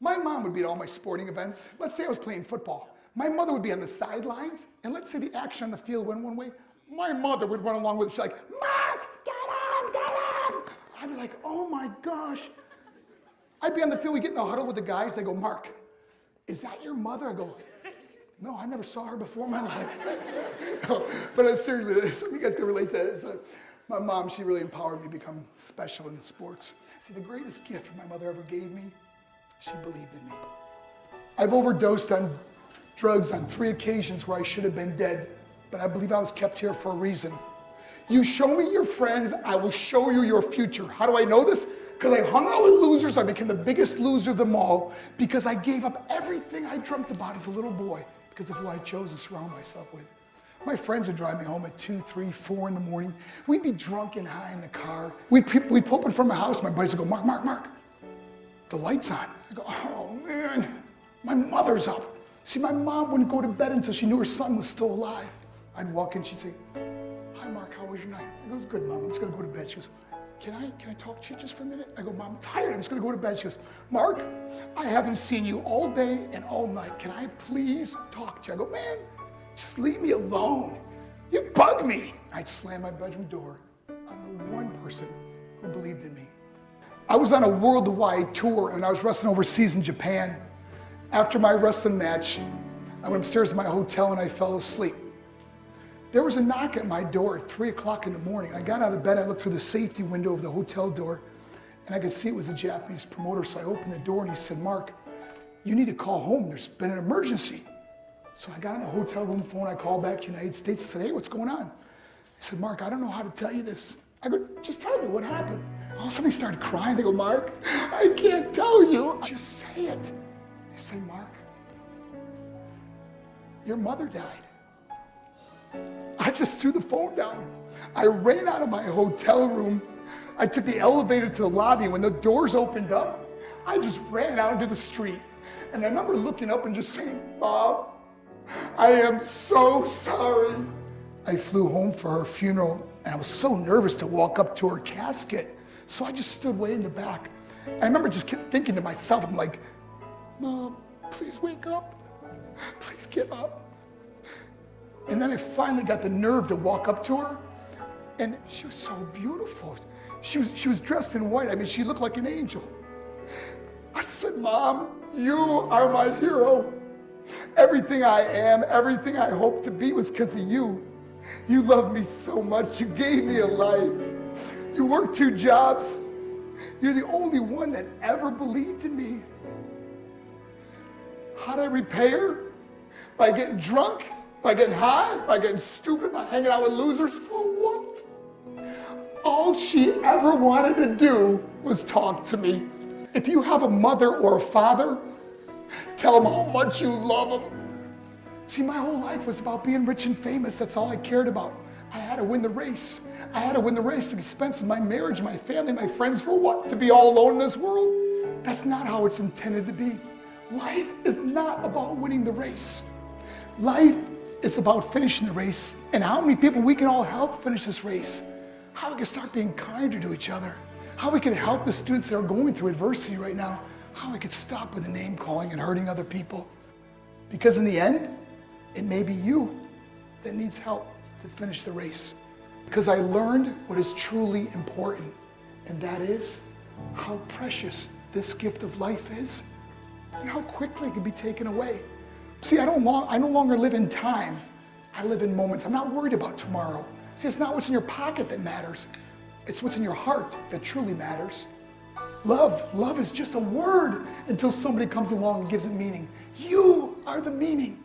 My mom would be at all my sporting events. Let's say I was playing football. My mother would be on the sidelines, and let's say the action on the field went one way. My mother would run along with it. She's like, Mark, get on, get on. I'd be like, oh my gosh. I'd be on the field, we get in the huddle with the guys. They go, Mark, is that your mother? I go, no, I never saw her before in my life. No, but seriously, some of you guys can relate to this. My mom, she really empowered me to become special in sports. See, the greatest gift my mother ever gave me, she believed in me. I've overdosed on drugs on 3 occasions where I should have been dead, but I believe I was kept here for a reason. You show me your friends, I will show you your future. How do I know this? Because I hung out with losers, I became the biggest loser of them all, because I gave up everything I dreamt about as a little boy, because of who I chose to surround myself with. My friends would drive me home at 2, 3, 4 in the morning. We'd be drunk and high in the car. We'd pull up in front of my house. My buddies would go, Mark, Mark, Mark, the light's on. I go, oh man, my mother's up. See, my mom wouldn't go to bed until she knew her son was still alive. I'd walk in, she'd say, hi Mark, how was your night? I go, it was good, Mom, I'm just gonna go to bed. She goes, can I talk to you just for a minute? I go, Mom, I'm tired, I'm just gonna go to bed. She goes, Mark, I haven't seen you all day and all night. Can I please talk to you? I go, man, just leave me alone. You bug me. I'd slam my bedroom door on the one person who believed in me. I was on a worldwide tour and I was wrestling overseas in Japan. After my wrestling match, I went upstairs to my hotel and I fell asleep. There was a knock at my door at 3 o'clock in the morning. I got out of bed, I looked through the safety window of the hotel door and I could see it was a Japanese promoter. So I opened the door and he said, Mark, you need to call home. There's been an emergency. So I got on the hotel room phone, I called back to the United States and said, hey, what's going on? He said, Mark, I don't know how to tell you this. I go, just tell me what happened. All of a sudden they started crying. They go, Mark, I can't tell you. Just say it. I said, Mark, your mother died. I just threw the phone down. I ran out of my hotel room. I took the elevator to the lobby. When the doors opened up, I just ran out into the street. And I remember looking up and just saying, Mom, I am so sorry. I flew home for her funeral and I was so nervous to walk up to her casket. So I just stood way in the back. I remember just kept thinking to myself, I'm like, Mom, please wake up. Please get up. And then I finally got the nerve to walk up to her and she was so beautiful. She was dressed in white. I mean, she looked like an angel. I said, Mom, you are my hero. Everything I am, everything I hope to be was because of you. You loved me so much. You gave me a life. You worked 2 jobs. You're the only one that ever believed in me. How'd I repay her? By getting drunk? By getting high? By getting stupid? By hanging out with losers? For what? All she ever wanted to do was talk to me. If you have a mother or a father, tell them how much you love them. See, my whole life was about being rich and famous. That's all I cared about. I had to win the race. I had to win the race at the expense of my marriage, my family, my friends. For what? To be all alone in this world? That's not how it's intended to be. Life is not about winning the race. Life is about finishing the race and how many people we can all help finish this race. How we can start being kinder to each other. How we can help the students that are going through adversity right now. How we could stop with the name calling and hurting other people. Because in the end, it may be you that needs help to finish the race. Because I learned what is truly important, and that is how precious this gift of life is and how quickly it can be taken away. See, I no longer live in time. I live in moments. I'm not worried about tomorrow. See, it's not what's in your pocket that matters. It's what's in your heart that truly matters. Love is just a word until somebody comes along and gives it meaning. You are the meaning.